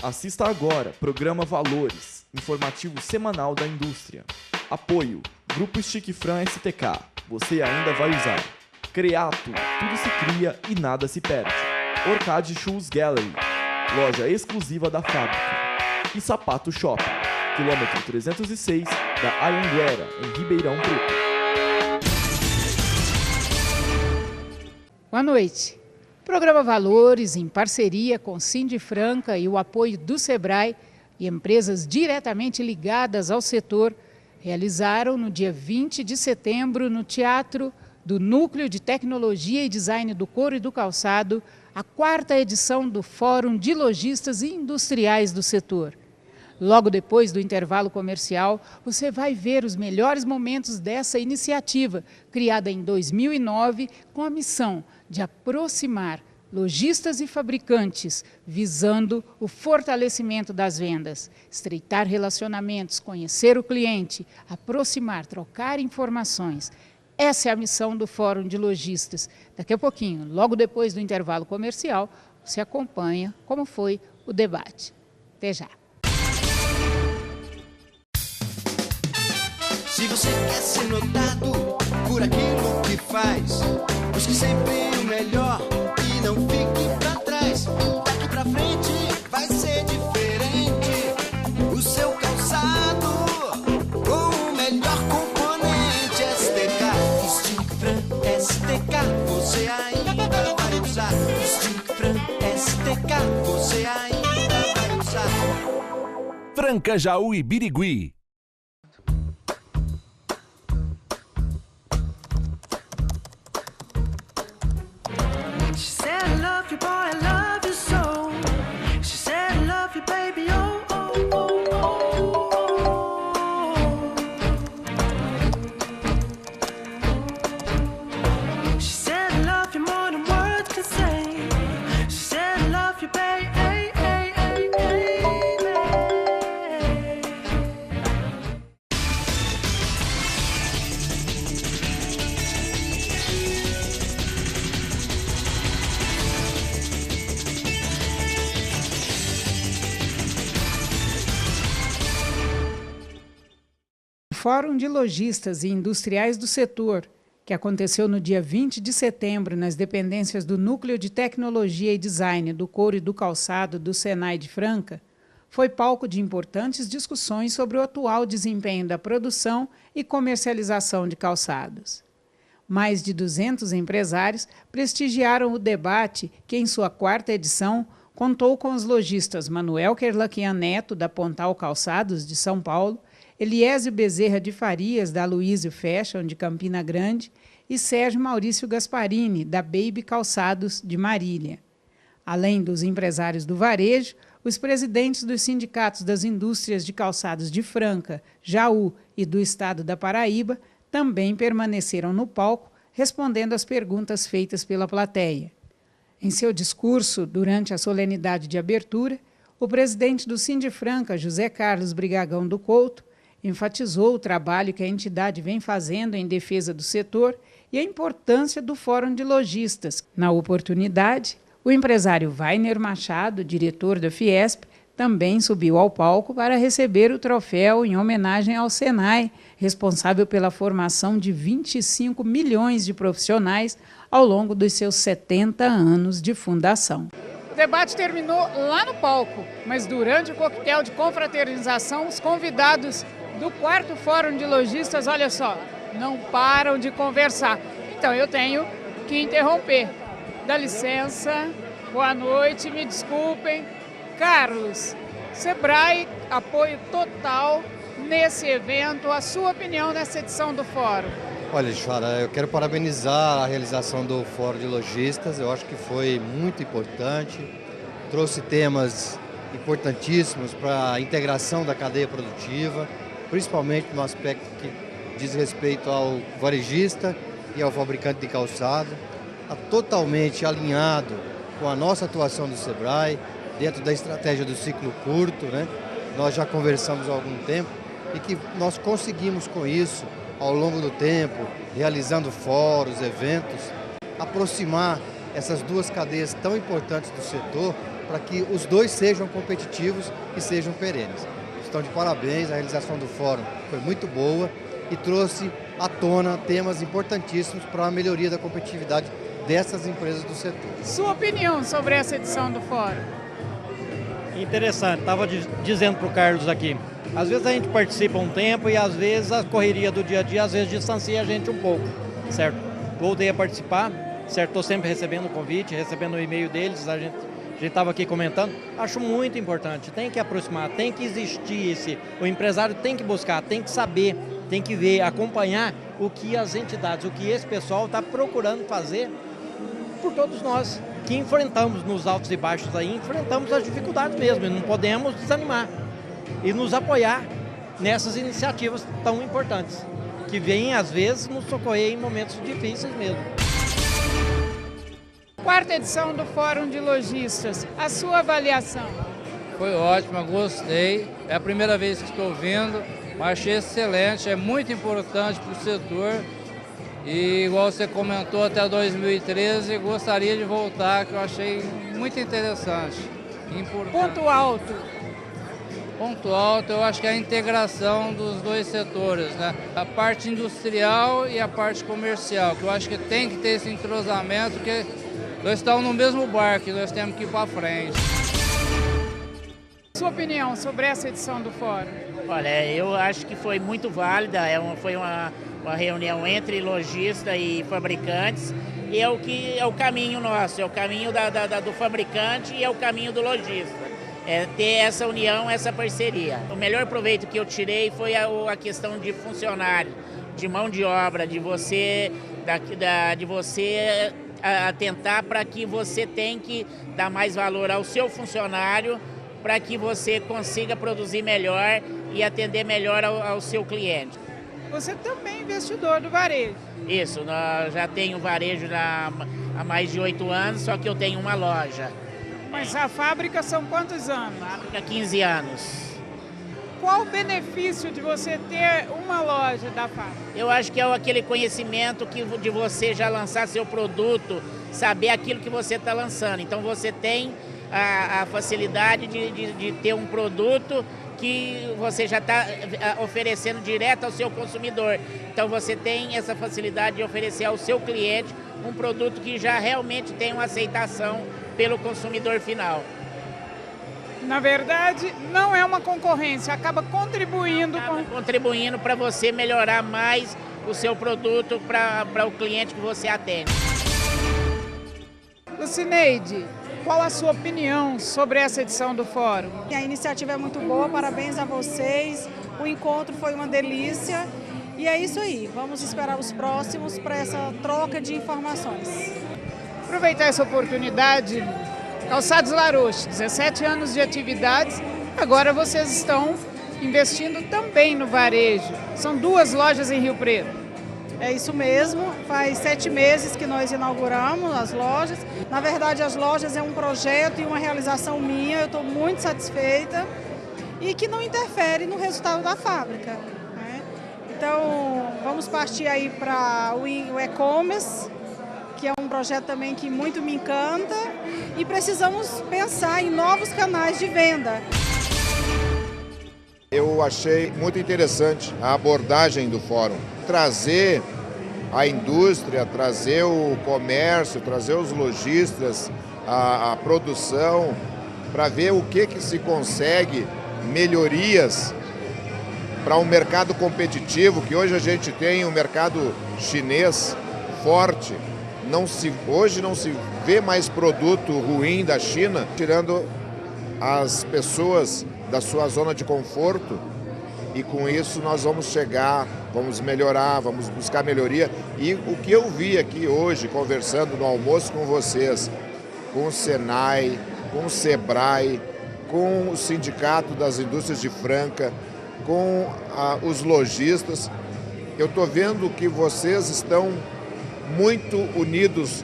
Assista agora programa Valores, informativo semanal da indústria. Apoio, Grupo Stick Fran STK, você ainda vai usar. Creato, tudo se cria e nada se perde. Orcade Shoes Gallery, loja exclusiva da fábrica. E Sapato Shopping, quilômetro 306 da Anhanguera, em Ribeirão Preto. Boa noite. O programa Valores, em parceria com Sindifranca e o apoio do Sebrae e empresas diretamente ligadas ao setor, realizaram no dia 20 de setembro, no Teatro do Núcleo de Tecnologia e Design do Couro e do Calçado, a 4ª edição do Fórum de Lojistas e Industriais do setor. Logo depois do intervalo comercial, você vai ver os melhores momentos dessa iniciativa, criada em 2009 com a missão de aproximar lojistas e fabricantes, visando o fortalecimento das vendas, estreitar relacionamentos, conhecer o cliente, aproximar, trocar informações. Essa é a missão do Fórum de Lojistas. Daqui a pouquinho, logo depois do intervalo comercial, você acompanha como foi o debate. Até já. Se você quer ser notado por aquilo que faz, busque sempre o melhor e não fique pra trás. Daqui pra frente vai ser diferente. O seu calçado com o melhor componente STK. Stick Fran STK, você ainda vai usar. Stick Fran STK, você ainda vai usar. Franca, Jaú e Birigui. Fórum de Lojistas e Industriais do Setor, que aconteceu no dia 20 de setembro nas dependências do Núcleo de Tecnologia e Design do Couro e do Calçado do Senai de Franca, foi palco de importantes discussões sobre o atual desempenho da produção e comercialização de calçados. Mais de 200 empresários prestigiaram o debate que, em sua 4ª edição, contou com os lojistas Manuel Kerlakian Neto, da Pontal Calçados, de São Paulo, Eliésio Bezerra de Farias, da Luísio Fashion, de Campina Grande, e Sérgio Maurício Gasparini, da Baby Calçados, de Marília. Além dos empresários do varejo, os presidentes dos sindicatos das indústrias de calçados de Franca, Jaú e do estado da Paraíba também permaneceram no palco, respondendo às perguntas feitas pela plateia. Em seu discurso, durante a solenidade de abertura, o presidente do Sindifranca, José Carlos Brigagão do Couto, enfatizou o trabalho que a entidade vem fazendo em defesa do setor e a importância do Fórum de Lojistas. Na oportunidade, o empresário Vainer Machado, diretor da Fiesp, também subiu ao palco para receber o troféu em homenagem ao Senai, responsável pela formação de 25 milhões de profissionais ao longo dos seus 70 anos de fundação. O debate terminou lá no palco, mas durante o coquetel de confraternização, os convidados do 4º Fórum de Lojistas, olha só, não param de conversar. Então eu tenho que interromper. Dá licença, boa noite, me desculpem. Carlos, Sebrae, apoio total nesse evento. A sua opinião nessa edição do Fórum? Olha, Joara, eu quero parabenizar a realização do Fórum de Lojistas. Eu acho que foi muito importante. Trouxe temas importantíssimos para a integração da cadeia produtiva, principalmente no aspecto que diz respeito ao varejista e ao fabricante de calçado. Está totalmente alinhado com a nossa atuação do Sebrae, dentro da estratégia do ciclo curto, né? Nós já conversamos há algum tempo e que nós conseguimos com isso, ao longo do tempo, realizando fóruns, eventos, aproximar essas duas cadeias tão importantes do setor para que os dois sejam competitivos e sejam perenes. Estão de parabéns, a realização do fórum foi muito boa e trouxe à tona temas importantíssimos para a melhoria da competitividade dessas empresas do setor. Sua opinião sobre essa edição do fórum? Interessante, estava dizendo para o Carlos aqui, às vezes a gente participa um tempo e às vezes a correria do dia a dia às vezes distancia a gente um pouco, certo? Voltei a participar, certo? Estou sempre recebendo o convite, recebendo o e-mail deles, a gente estava aqui comentando, acho muito importante, tem que aproximar, tem que existir o empresário tem que buscar, tem que saber, tem que ver, acompanhar o que as entidades, o que esse pessoal está procurando fazer por todos nós que enfrentamos nos altos e baixos aí, enfrentamos as dificuldades mesmo, e não podemos desanimar e nos apoiar nessas iniciativas tão importantes, que vêm às vezes nos socorrer em momentos difíceis mesmo. Quarta edição do Fórum de Lojistas, a sua avaliação? Foi ótima, gostei, é a primeira vez que estou vindo, mas achei excelente, é muito importante para o setor e, igual você comentou, até 2013, gostaria de voltar, que eu achei muito interessante, importante. Ponto alto? Ponto alto, eu acho que é a integração dos dois setores, né? A parte industrial e a parte comercial, que eu acho que tem que ter esse entrosamento, porque nós estamos no mesmo barco e nós temos que ir para frente. Sua opinião sobre essa edição do Fórum? Olha, eu acho que foi muito válida, foi uma reunião entre lojistas e fabricantes, e é o caminho nosso, é o caminho do fabricante e é o caminho do lojista. É ter essa união, essa parceria. O melhor proveito que eu tirei foi a questão de funcionário, de mão de obra, de você atentar para que você tem que dar mais valor ao seu funcionário, para que você consiga produzir melhor e atender melhor ao seu cliente. Você também é investidor do varejo. Isso, nós já tenho varejo há mais de 8 anos, só que eu tenho uma loja. Mas a fábrica são quantos anos? Fábrica, 15 anos. Qual o benefício de você ter uma loja da fábrica? Eu acho que é aquele conhecimento de você já lançar seu produto, saber aquilo que você está lançando. Então você tem a facilidade de ter um produto que você já está oferecendo direto ao seu consumidor. Então você tem essa facilidade de oferecer ao seu cliente um produto que já realmente tem uma aceitação pelo consumidor final. Na verdade, não é uma concorrência, acaba contribuindo para você melhorar mais o seu produto para o cliente que você atende. Lucineide, qual a sua opinião sobre essa edição do Fórum? A iniciativa é muito boa, parabéns a vocês, o encontro foi uma delícia e é isso aí, vamos esperar os próximos para essa troca de informações. Aproveitar essa oportunidade, Calçados Larouche, 17 anos de atividades, agora vocês estão investindo também no varejo, são 2 lojas em Rio Preto. É isso mesmo, faz 7 meses que nós inauguramos as lojas. Na verdade, as lojas é um projeto e uma realização minha, eu estou muito satisfeita e que não interfere no resultado da fábrica, né? Então, vamos partir aí para o e-commerce, que é um projeto também que muito me encanta e precisamos pensar em novos canais de venda. Eu achei muito interessante a abordagem do fórum, trazer a indústria, trazer o comércio, trazer os lojistas, a produção, para ver o que se consegue, melhorias para um mercado competitivo, que hoje a gente tem um mercado chinês forte. Hoje não se vê mais produto ruim da China, tirando as pessoas da sua zona de conforto, e com isso nós vamos chegar, vamos melhorar, vamos buscar melhoria. E o que eu vi aqui hoje, conversando no almoço com vocês, com o Senai, com o Sebrae, com o Sindicato das Indústrias de Franca, com os lojistas, eu estou vendo que vocês estão muito unidos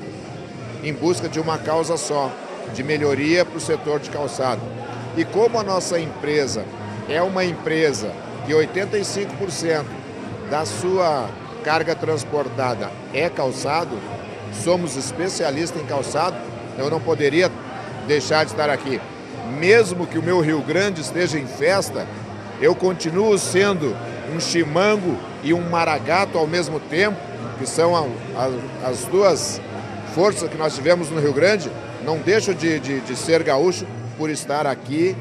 em busca de uma causa só, de melhoria para o setor de calçado. E como a nossa empresa é uma empresa que 85% da sua carga transportada é calçado, somos especialistas em calçado, eu não poderia deixar de estar aqui. Mesmo que o meu Rio Grande esteja em festa, eu continuo sendo um chimango e um maragato ao mesmo tempo, que são as duas forças que nós tivemos no Rio Grande. Não deixo de ser gaúcho por estar aqui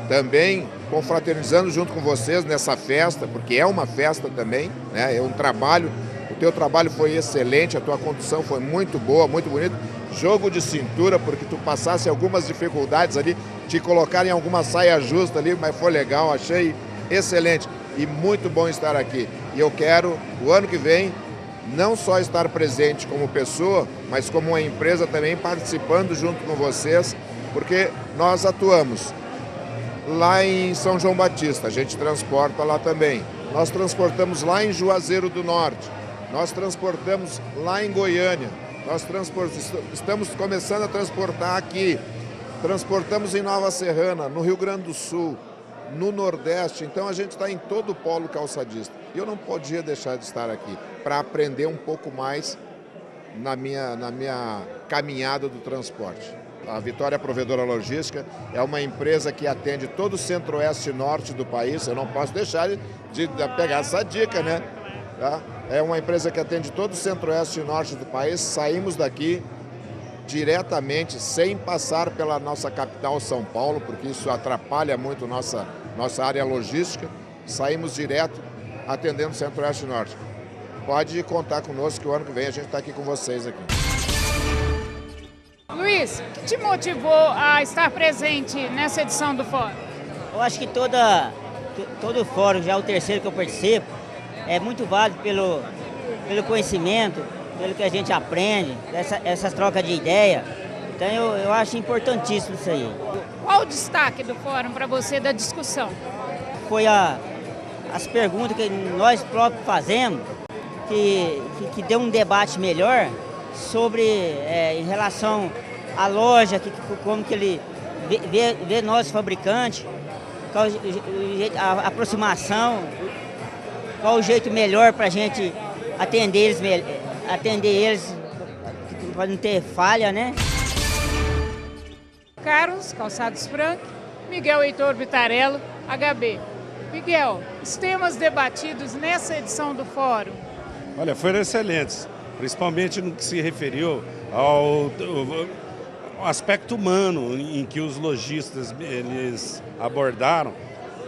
também confraternizando junto com vocês nessa festa, porque é uma festa também, né? É um trabalho, o teu trabalho foi excelente, a tua condução foi muito boa, muito bonita. Jogo de cintura, porque tu passasse algumas dificuldades ali, te colocar em alguma saia justa ali, mas foi legal, achei excelente e muito bom estar aqui. E eu quero, o ano que vem, não só estar presente como pessoa, mas como uma empresa também participando junto com vocês, porque nós atuamos lá em São João Batista, a gente transporta lá também. Nós transportamos lá em Juazeiro do Norte, nós transportamos lá em Goiânia, estamos começando a transportar aqui, transportamos em Nova Serrana, no Rio Grande do Sul, no Nordeste, então a gente está em todo o polo calçadista. E eu não podia deixar de estar aqui para aprender um pouco mais na minha caminhada do transporte. A Vitória Provedora Logística é uma empresa que atende todo o centro-oeste e norte do país. Eu não posso deixar de pegar essa dica, né? Tá? É uma empresa que atende todo o centro-oeste e norte do país. Saímos daqui diretamente, sem passar pela nossa capital São Paulo, porque isso atrapalha muito nossa área logística. Saímos direto atendendo centro-oeste e norte. Pode contar conosco que o ano que vem a gente está aqui com vocês aqui. Luiz, o que te motivou a estar presente nessa edição do Fórum? Eu acho que todo o Fórum, já é o terceiro que eu participo, é muito válido pelo conhecimento, pelo que a gente aprende, essa troca de ideia. Então eu acho importantíssimo isso aí. Qual o destaque do Fórum para você da discussão? Foi as perguntas que nós próprios fazemos, que deu um debate melhor sobre, em relação à loja, como que ele vê nós fabricantes, qual a aproximação, qual o jeito melhor para a gente atender eles para não ter falha, né? Carlos Calçados Frank, Miguel Heitor Vitarello, HB. Miguel, os temas debatidos nessa edição do Fórum? Olha, foram excelentes, principalmente no que se referiu ao aspecto humano em que os lojistas eles abordaram,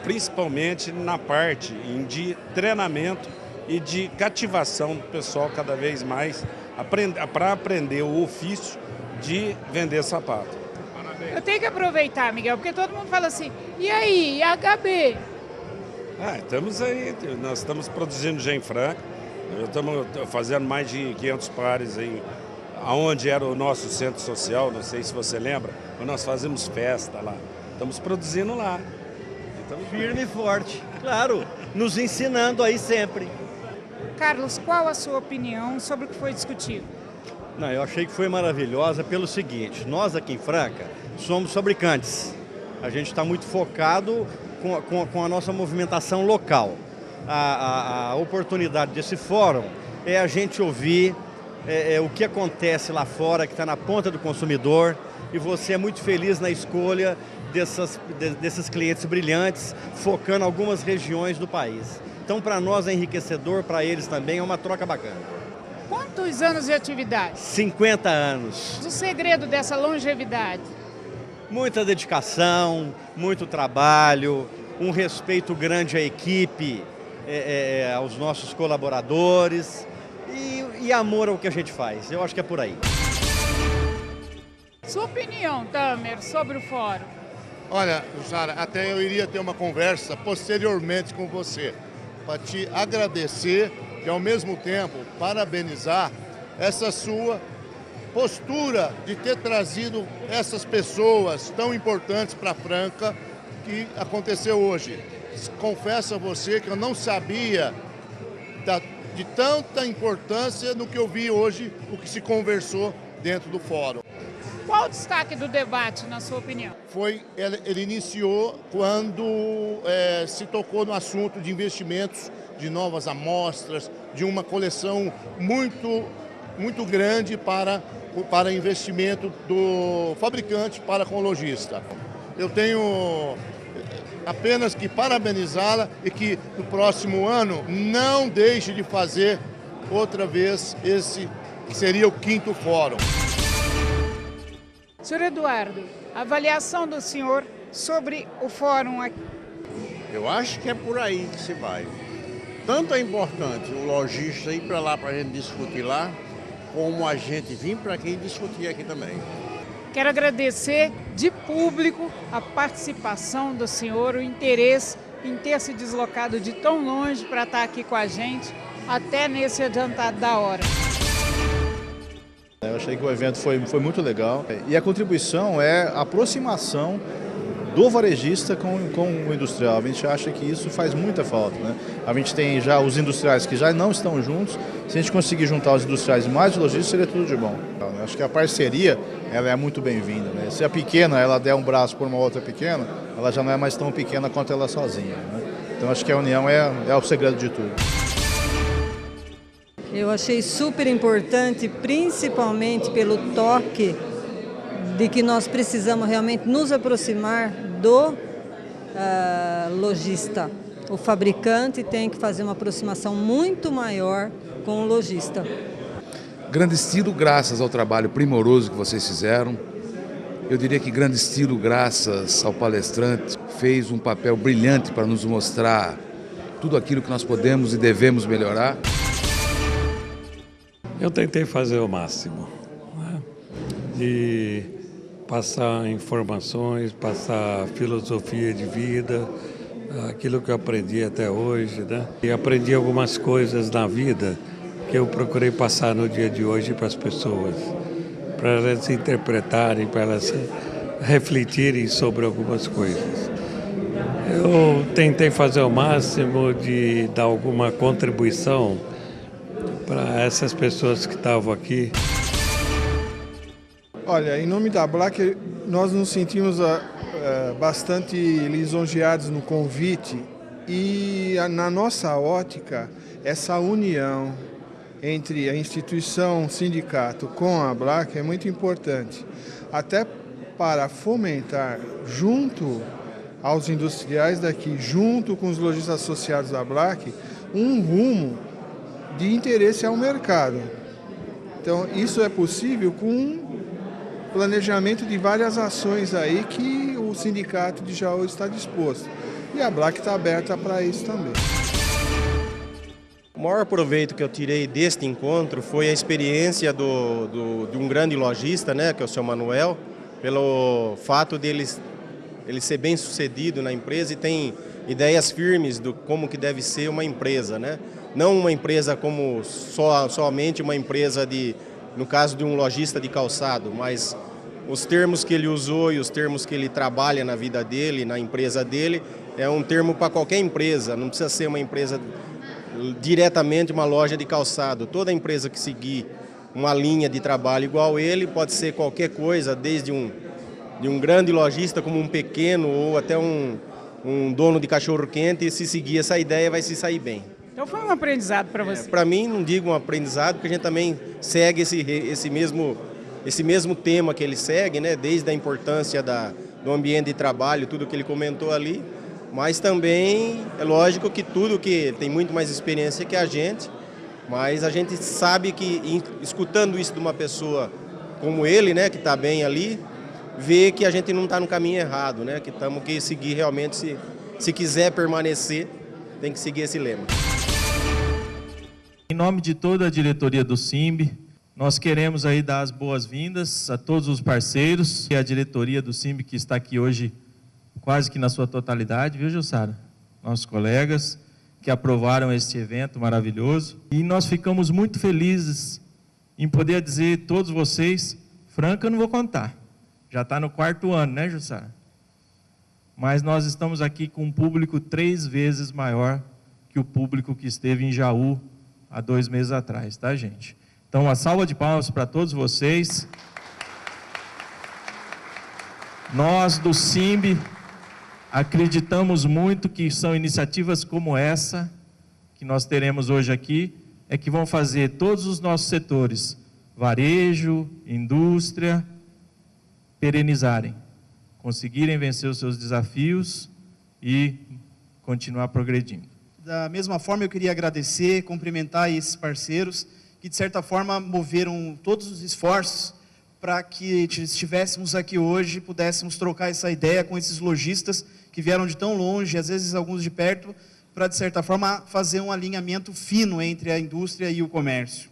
principalmente na parte de treinamento e de cativação do pessoal cada vez mais para aprender o ofício de vender sapato. Eu tenho que aproveitar, Miguel, porque todo mundo fala assim, e aí, e a HB? Estamos aí, nós estamos produzindo já em Franca, estamos fazendo mais de 500 pares aonde era o nosso centro social, não sei se você lembra, mas nós fazemos festa lá, estamos produzindo lá. Firme e forte, claro, nos ensinando aí sempre. Carlos, qual a sua opinião sobre o que foi discutido? Não, eu achei que foi maravilhosa pelo seguinte, nós aqui em Franca somos fabricantes, a gente está muito focado com a nossa movimentação local. A oportunidade desse fórum é a gente ouvir o que acontece lá fora, que está na ponta do consumidor, e você é muito feliz na escolha desses clientes brilhantes, focando algumas regiões do país. Então, para nós é enriquecedor, para eles também é uma troca bacana. Quantos anos de atividade? 50 anos. O segredo dessa longevidade? Muita dedicação, muito trabalho, um respeito grande à equipe, aos nossos colaboradores e amor ao que a gente faz. Eu acho que é por aí. Sua opinião, Tamer, sobre o fórum? Olha, Sara, até eu iria ter uma conversa posteriormente com você, para te agradecer e, ao mesmo tempo, parabenizar essa sua postura de ter trazido essas pessoas tão importantes para Franca que aconteceu hoje. Confesso a você que eu não sabia de tanta importância no que eu vi hoje, o que se conversou dentro do fórum. Qual o destaque do debate, na sua opinião? Ele iniciou quando se tocou no assunto de investimentos, de novas amostras, de uma coleção muito grande para para investimento do fabricante para com o lojista. Eu tenho apenas que parabenizá-la e que no próximo ano não deixe de fazer outra vez esse que seria o 5º fórum. Senhor Eduardo, a avaliação do senhor sobre o fórum aqui? Eu acho que é por aí que se vai. Tanto é importante o lojista ir para lá para a gente discutir lá, como a gente vir para aqui e discutir aqui também. Quero agradecer de público a participação do senhor, o interesse em ter se deslocado de tão longe para estar aqui com a gente, até nesse adiantado da hora. Eu achei que o evento foi muito legal e a contribuição é a aproximação do varejista com o industrial. A gente acha que isso faz muita falta, né? A gente tem já os industriais que já não estão juntos. Se a gente conseguir juntar os industriais e mais os lojistas, seria tudo de bom. Acho que a parceria ela é muito bem-vinda, né? Se a pequena ela der um braço por uma outra pequena, ela já não é mais tão pequena quanto ela sozinha, né? Então acho que a união é o segredo de tudo. Eu achei super importante, principalmente pelo toque de que nós precisamos realmente nos aproximar do lojista. O fabricante tem que fazer uma aproximação muito maior com o lojista. Grande estilo, graças ao trabalho primoroso que vocês fizeram. Eu diria que grande estilo, graças ao palestrante, fez um papel brilhante para nos mostrar tudo aquilo que nós podemos e devemos melhorar. Eu tentei fazer o máximo, né? De passar informações, passar filosofia de vida, aquilo que eu aprendi até hoje, né? E aprendi algumas coisas na vida que eu procurei passar no dia de hoje para as pessoas, para elas interpretarem, para elas refletirem sobre algumas coisas. Eu tentei fazer o máximo de dar alguma contribuição para essas pessoas que estavam aqui. Olha, em nome da Black, nós nos sentimos bastante lisonjeados no convite e, na nossa ótica, essa união entre a instituição, o sindicato com a Black é muito importante, até para fomentar, junto aos industriais daqui, junto com os lojistas associados da Black, um rumo de interesse ao mercado. Então, isso é possível com planejamento de várias ações aí que o sindicato de Jaú está disposto. E a Black está aberta para isso também. O maior proveito que eu tirei deste encontro foi a experiência de um grande lojista, né, que é o seu Manuel, pelo fato dele ser bem sucedido na empresa e tem ideias firmes do como que deve ser uma empresa, né? Não uma empresa como somente uma empresa no caso de um lojista de calçado, mas os termos que ele usou e os termos que ele trabalha na vida dele, na empresa dele, é um termo para qualquer empresa, não precisa ser uma empresa diretamente uma loja de calçado. Toda empresa que seguir uma linha de trabalho igual ele, pode ser qualquer coisa, desde de um grande lojista como um pequeno ou até um dono de cachorro-quente, e se seguir essa ideia vai se sair bem. Então foi um aprendizado para você? Para mim, não digo um aprendizado, porque a gente também segue esse mesmo tema que ele segue, né? Desde a importância do ambiente de trabalho, tudo que ele comentou ali, mas também é lógico que tudo que tem muito mais experiência que a gente, mas a gente sabe que, escutando isso de uma pessoa como ele, né, que está bem ali, vê que a gente não está no caminho errado, né? Que temos que seguir realmente, se quiser permanecer, tem que seguir esse lema. Em nome de toda a diretoria do SIMB, nós queremos aí dar as boas-vindas a todos os parceiros e a diretoria do SIMB que está aqui hoje quase que na sua totalidade, viu, Jussara? Nossos colegas que aprovaram este evento maravilhoso. E nós ficamos muito felizes em poder dizer a todos vocês, Franca eu não vou contar, já está no 4º ano, né, Jussara? Mas nós estamos aqui com um público 3 vezes maior que o público que esteve em Jaú há 2 meses atrás, tá, gente? Então, uma salva de palmas para todos vocês. Nós do SIMB acreditamos muito que são iniciativas como essa, que nós teremos hoje aqui, é que vão fazer todos os nossos setores varejo, indústria, perenizarem, conseguirem vencer os seus desafios e continuar progredindo. Da mesma forma, eu queria agradecer, cumprimentar esses parceiros que, de certa forma, moveram todos os esforços para que estivéssemos aqui hoje, pudéssemos trocar essa ideia com esses lojistas que vieram de tão longe, às vezes alguns de perto, para, de certa forma, fazer um alinhamento fino entre a indústria e o comércio.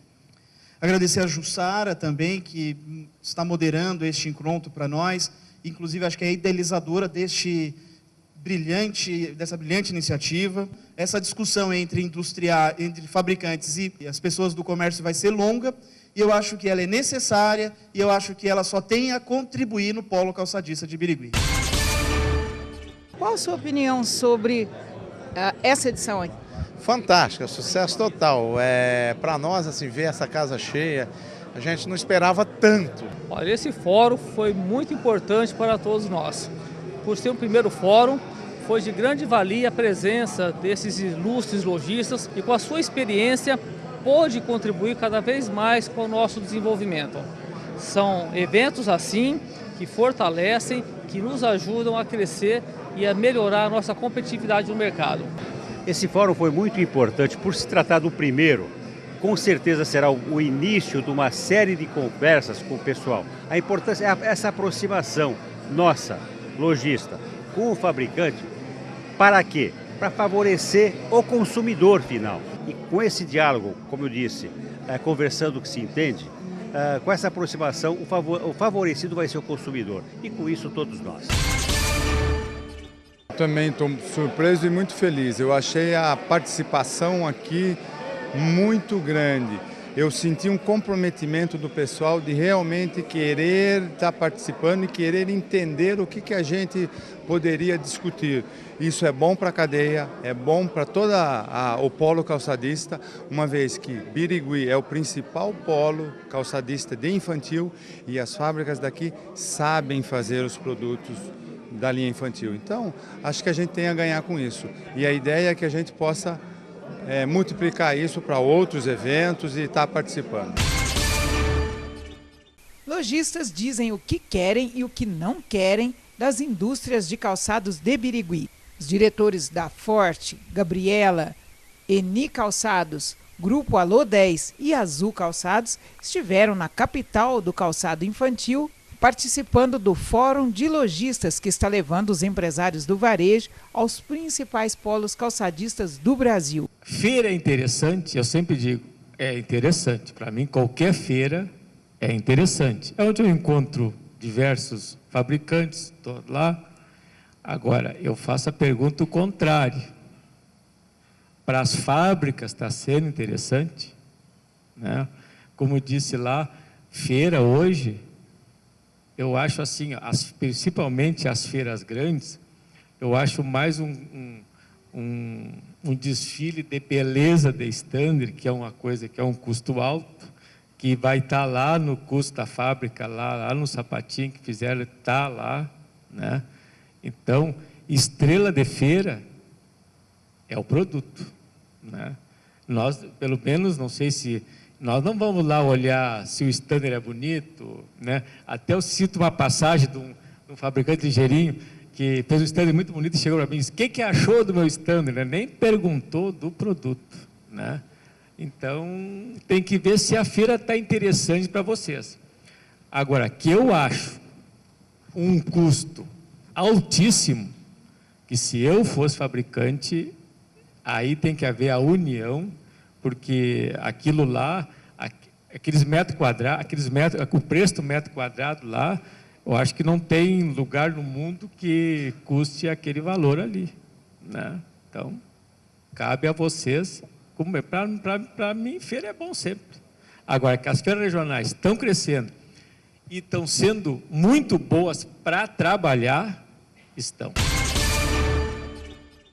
Agradecer a Jussara também, que está moderando este encontro para nós, inclusive acho que é a idealizadora dessa brilhante iniciativa. Essa discussão entre fabricantes e as pessoas do comércio vai ser longa, e eu acho que ela é necessária, e eu acho que ela só tem a contribuir no polo calçadista de Birigui. Qual a sua opinião sobre essa edição aí? Fantástica, sucesso total. Para nós, assim, ver essa casa cheia, a gente não esperava tanto. Olha, esse fórum foi muito importante para todos nós. Por ser o primeiro fórum, foi de grande valia a presença desses ilustres lojistas e com a sua experiência pôde contribuir cada vez mais com o nosso desenvolvimento. São eventos assim que fortalecem, que nos ajudam a crescer e a melhorar a nossa competitividade no mercado. Esse fórum foi muito importante por se tratar do primeiro. Com certeza será o início de uma série de conversas com o pessoal. A importância é essa aproximação nossa, lojista, com o fabricante. Para quê? Para favorecer o consumidor final. E com esse diálogo, como eu disse, conversando o que se entende, com essa aproximação, o favorecido vai ser o consumidor. E com isso, todos nós. Também estou surpreso e muito feliz. Eu achei a participação aqui muito grande. Eu senti um comprometimento do pessoal de realmente querer estar participando e querer entender o que a gente poderia discutir. Isso é bom para a cadeia, é bom para todo o polo calçadista, uma vez que Birigui é o principal polo calçadista de infantil e as fábricas daqui sabem fazer os produtos da linha infantil. Então, acho que a gente tem a ganhar com isso. E a ideia é que a gente possa multiplicar isso para outros eventos e estar participando. Lojistas dizem o que querem e o que não querem das indústrias de calçados de Birigui. Os diretores da Forte, Gabriela, Eni Calçados, Grupo Alô 10 e Azul Calçados estiveram na capital do calçado infantil, participando do Fórum de Lojistas que está levando os empresários do varejo aos principais polos calçadistas do Brasil. Feira é interessante, eu sempre digo, é interessante. Para mim, qualquer feira é interessante. É onde eu encontro diversos fabricantes, estou lá. Agora, eu faço a pergunta o contrário. Para as fábricas está sendo interessante, né? Como eu disse lá, feira hoje, eu acho assim, principalmente as feiras grandes, eu acho mais um desfile de beleza de standard, que é uma coisa que é um custo alto, que vai estar lá no custo da fábrica, lá no sapatinho que fizeram, está lá, né? Então, estrela de feira é o produto, né? Nós, pelo menos, não sei se... Nós não vamos lá olhar se o standard é bonito, né? Até eu cito uma passagem de um fabricante ligeirinho que fez um standard muito bonito e chegou para mim e disse: o que achou do meu standard? Né? Nem perguntou do produto, né? Então, tem que ver se a feira está interessante para vocês. Agora, que eu acho um custo altíssimo, que se eu fosse fabricante, aí tem que haver a união, porque aquilo lá, aqueles metros quadrados, o preço do metro quadrado lá, eu acho que não tem lugar no mundo que custe aquele valor ali, né? Então, cabe a vocês. Para mim, feira é bom sempre. Agora, que as feiras regionais estão crescendo e estão sendo muito boas para trabalhar, estão.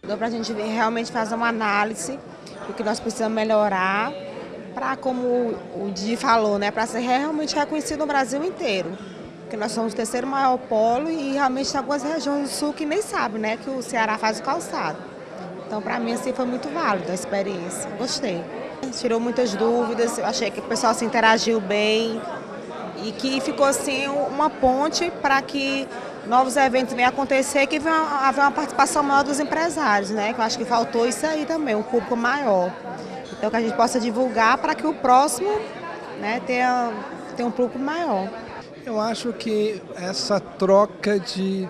Deu para a gente realmente fazer uma análise do que nós precisamos melhorar para, como o Di falou, né, para ser realmente reconhecido no Brasil inteiro. Porque nós somos o terceiro maior polo e realmente tem algumas regiões do sul que nem sabem, né, que o Ceará faz o calçado. Então, para mim, assim, foi muito válido a experiência. Gostei. Tirou muitas dúvidas, eu achei que o pessoal se interagiu bem e que ficou assim uma ponte para que novos eventos venham acontecer, que venha haver uma participação maior dos empresários, né? Que eu acho que faltou isso aí também, um público maior. Então que a gente possa divulgar para que o próximo, né, tenha um público maior. Eu acho que essa troca de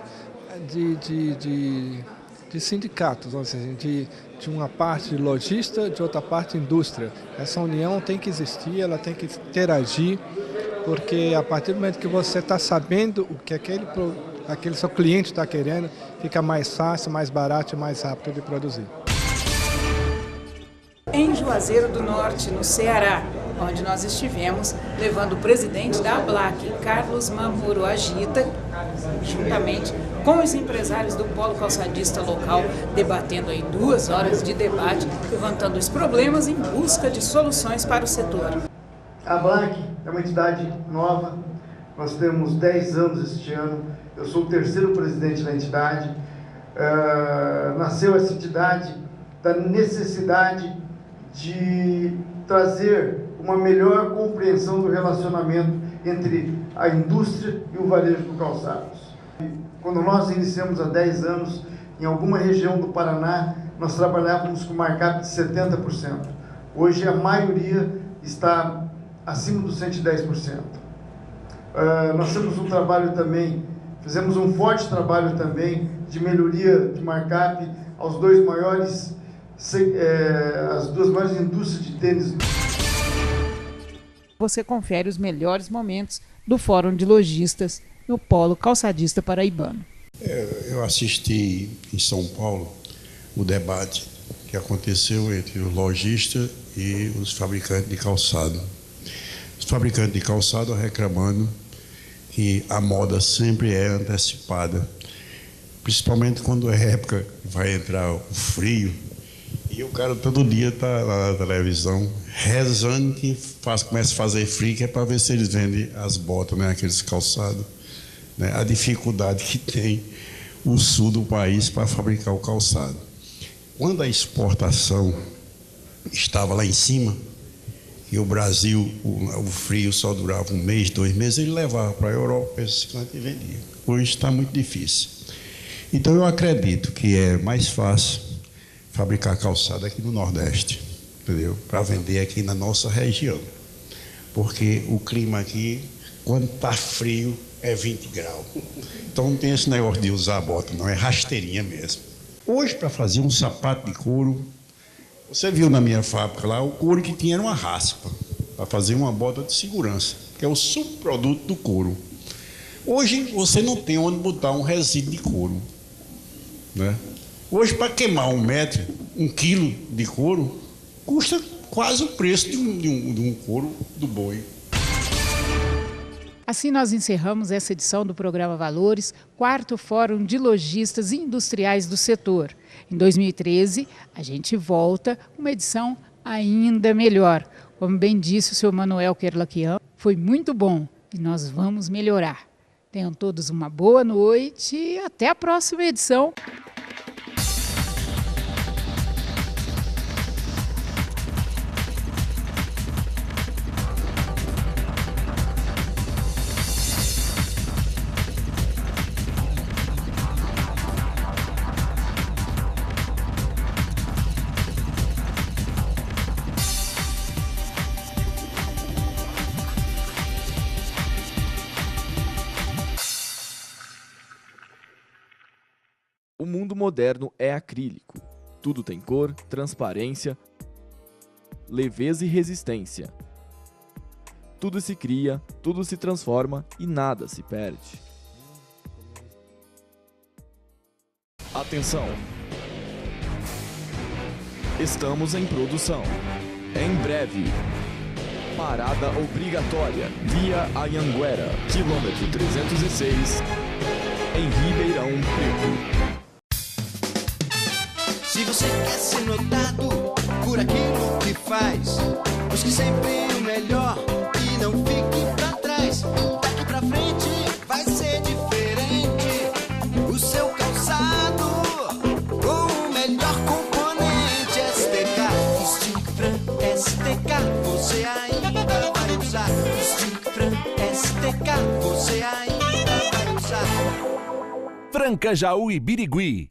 sindicatos, ou seja, de uma parte lojista, de outra parte indústria. Essa união tem que existir, ela tem que interagir, porque a partir do momento que você está sabendo o que aquele seu cliente está querendo, fica mais fácil, mais barato e mais rápido de produzir. Em Juazeiro do Norte, no Ceará, onde nós estivemos levando o presidente da ABLAC, Carlos Mamuro Agita, juntamente com os empresários do polo calçadista local, debatendo aí 2 horas de debate, levantando os problemas em busca de soluções para o setor. A ABLAC é uma entidade nova, nós temos 10 anos este ano, eu sou o 3º presidente da entidade. Nasceu essa entidade da necessidade de trazer uma melhor compreensão do relacionamento entre a indústria e o varejo do calçados. Quando nós iniciamos há 10 anos, em alguma região do Paraná, nós trabalhávamos com markup de 70%. Hoje a maioria está acima dos 110%. Nós temos um trabalho também, fizemos um forte trabalho também de melhoria de markup aos as duas maiores indústrias de tênis. Você confere os melhores momentos do Fórum de Lojistas no Polo Calçadista Paraibano. Eu assisti em São Paulo o debate que aconteceu entre os lojistas e os fabricantes de calçado. Os fabricantes de calçado reclamando que a moda sempre é antecipada, principalmente quando é época que vai entrar o frio. E o cara todo dia está lá na televisão rezando que começa a fazer frio, que é para ver se eles vendem as botas, né, aqueles calçados. Né, a dificuldade que tem o sul do país para fabricar o calçado. Quando a exportação estava lá em cima, e o Brasil, o frio só durava 1 mês, 2 meses, ele levava para a Europa esse canto e vendia. Hoje está muito difícil. Então eu acredito que é mais fácil fabricar calçado aqui no Nordeste, entendeu? Para vender aqui na nossa região. Porque o clima aqui, quando está frio, é 20 graus. Então não tem esse negócio de usar bota, não, é rasteirinha mesmo. Hoje, para fazer um sapato de couro, você viu na minha fábrica lá, o couro que tinha era uma raspa, para fazer uma bota de segurança, que é o subproduto do couro. Hoje, você não tem onde botar um resíduo de couro, né? Hoje, para queimar 1 metro, 1 quilo de couro, custa quase o preço de um couro do boi. Assim nós encerramos essa edição do programa Valores, 4º Fórum de Lojistas e Industriais do Setor. Em 2013, a gente volta com uma edição ainda melhor. Como bem disse o seu Manuel Kerlakian, foi muito bom e nós vamos melhorar. Tenham todos uma boa noite e até a próxima edição. O mundo moderno é acrílico. Tudo tem cor, transparência, leveza e resistência. Tudo se cria, tudo se transforma e nada se perde. Atenção! Estamos em produção. Em breve. Parada obrigatória via Anhanguera, quilômetro 306, em Ribeirão Preto. Se você quer ser notado por aquilo que faz, busque sempre o melhor e não fique pra trás. Daqui pra frente vai ser diferente. O seu calçado com o melhor componente STK. Stick Fran STK. Franca, Jaú e Birigui.